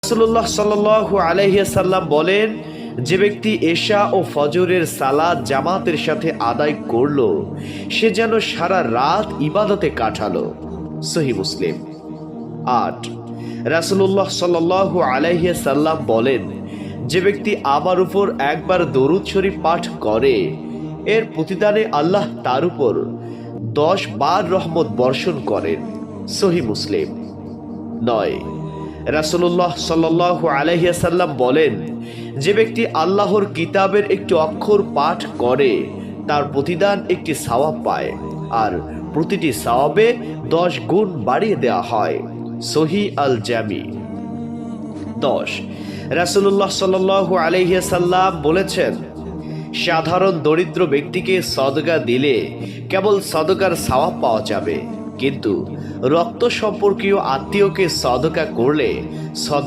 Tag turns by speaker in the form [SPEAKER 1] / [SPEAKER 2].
[SPEAKER 1] রাসূলুল্লাহ সাল্লাল্লাহু আলাইহি সাল্লাম বলেন, যে ব্যক্তি এশা ও ফজরের সালাত জামাতের সাথে আদায় করলো, সে যেন সারা রাত ইবাদতে কাটালো। সহিহ মুসলিম। 8, রাসূলুল্লাহ সাল্লাল্লাহু আলাইহি সাল্লাম বলেন, যে ব্যক্তি আমার উপর একবার দরুদ শরীফ পাঠ করে, এর প্রতিদানে আল্লাহ তার উপর 10 বার রহমত বর্ষণ করেন। সহিহ মুসলিম। 9, রাসূলুল্লাহ সাল্লাল্লাহু আলাইহি সাল্লাম বলেন, যে ব্যক্তি আল্লাহর কিতাবের একটি অক্ষর পাঠ করে, তার প্রতিদান একটি সওয়াব পায়, আর প্রতিটি সওয়াবে 10 গুণ বাড়িয়ে দেওয়া হয়। সহিহ আল জামি। 10, রাসূলুল্লাহ সাল্লাল্লাহু আলাইহি সাল্লাম বলেছেন, সাধারণ দরিদ্র ব্যক্তিকে সদকা দিলে কেবল সদকার সওয়াব পাওয়া যাবে, কিন্তু রক্ত সম্পর্কীয় আত্মীয়কে সদকা করলে